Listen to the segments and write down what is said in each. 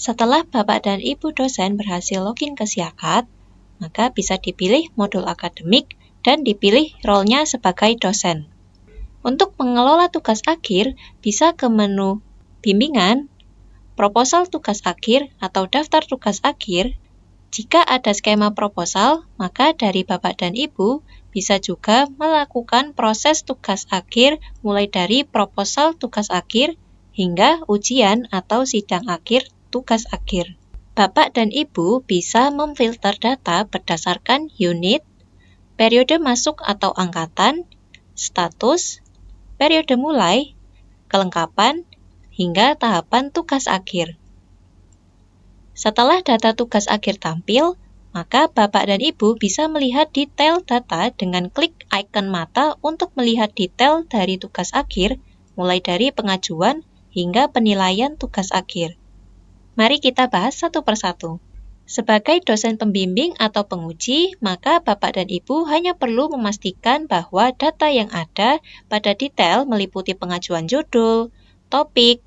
Setelah Bapak dan Ibu dosen berhasil login ke Siakat, maka bisa dipilih modul akademik dan dipilih role-nya sebagai dosen. Untuk mengelola tugas akhir, bisa ke menu bimbingan, proposal tugas akhir atau daftar tugas akhir. Jika ada skema proposal, maka dari Bapak dan Ibu bisa juga melakukan proses tugas akhir mulai dari proposal tugas akhir hingga ujian atau sidang akhir tugas akhir. Bapak dan Ibu bisa memfilter data berdasarkan unit, periode masuk atau angkatan, status, periode mulai, kelengkapan, hingga tahapan tugas akhir. Setelah data tugas akhir tampil, maka Bapak dan Ibu bisa melihat detail data dengan klik ikon mata untuk melihat detail dari tugas akhir, mulai dari pengajuan hingga penilaian tugas akhir. Mari kita bahas satu persatu. Sebagai dosen pembimbing atau penguji, maka Bapak dan Ibu hanya perlu memastikan bahwa data yang ada pada detail meliputi pengajuan judul, topik,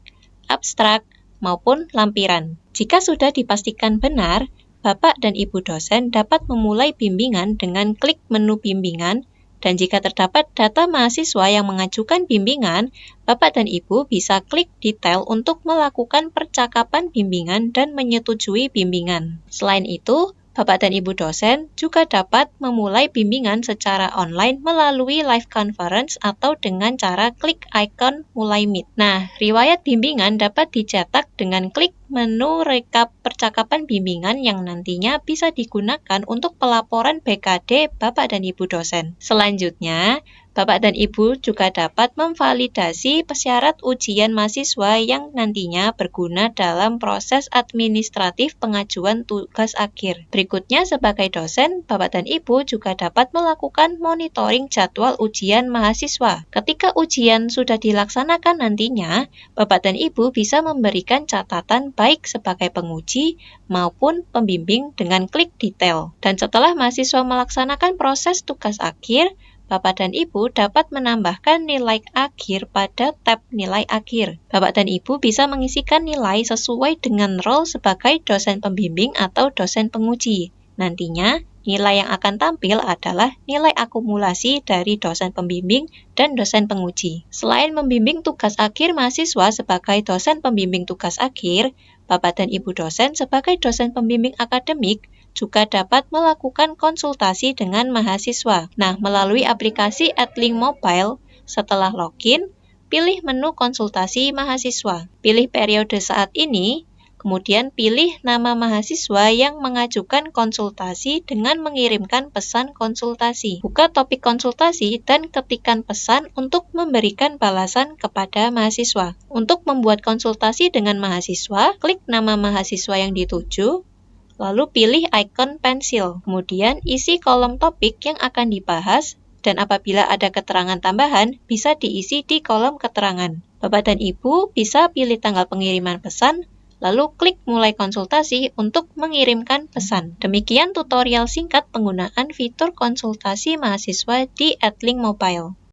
abstrak, maupun lampiran. Jika sudah dipastikan benar, Bapak dan Ibu dosen dapat memulai bimbingan dengan klik menu bimbingan, dan jika terdapat data mahasiswa yang mengajukan bimbingan, Bapak dan Ibu bisa klik detail untuk melakukan percakapan bimbingan dan menyetujui bimbingan. Selain itu, Bapak dan Ibu dosen juga dapat memulai bimbingan secara online melalui live conference atau dengan cara klik ikon mulai meet. Nah, riwayat bimbingan dapat dicetak dengan klik menu rekap percakapan bimbingan yang nantinya bisa digunakan untuk pelaporan BKD Bapak dan Ibu dosen. Selanjutnya, Bapak dan Ibu juga dapat memvalidasi persyarat ujian mahasiswa yang nantinya berguna dalam proses administratif pengajuan tugas akhir. Berikutnya, sebagai dosen, Bapak dan Ibu juga dapat melakukan monitoring jadwal ujian mahasiswa. Ketika ujian sudah dilaksanakan nantinya, Bapak dan Ibu bisa memberikan catatan baik sebagai penguji maupun pembimbing dengan klik detail. Dan setelah mahasiswa melaksanakan proses tugas akhir, Bapak dan Ibu dapat menambahkan nilai akhir pada tab nilai akhir. Bapak dan Ibu bisa mengisikan nilai sesuai dengan role sebagai dosen pembimbing atau dosen penguji. Nantinya, nilai yang akan tampil adalah nilai akumulasi dari dosen pembimbing dan dosen penguji. Selain membimbing tugas akhir mahasiswa sebagai dosen pembimbing tugas akhir, Bapak dan Ibu dosen sebagai dosen pembimbing akademik juga dapat melakukan konsultasi dengan mahasiswa. Nah, melalui aplikasi Edlink Mobile, setelah login, pilih menu konsultasi mahasiswa. Pilih periode saat ini, kemudian pilih nama mahasiswa yang mengajukan konsultasi dengan mengirimkan pesan konsultasi. Buka topik konsultasi dan ketikkan pesan untuk memberikan balasan kepada mahasiswa. Untuk membuat konsultasi dengan mahasiswa, klik nama mahasiswa yang dituju, lalu pilih ikon pensil. Kemudian isi kolom topik yang akan dibahas, dan apabila ada keterangan tambahan, bisa diisi di kolom keterangan. Bapak dan Ibu bisa pilih tanggal pengiriman pesan, lalu klik mulai konsultasi untuk mengirimkan pesan. Demikian tutorial singkat penggunaan fitur konsultasi mahasiswa di Edlink Mobile.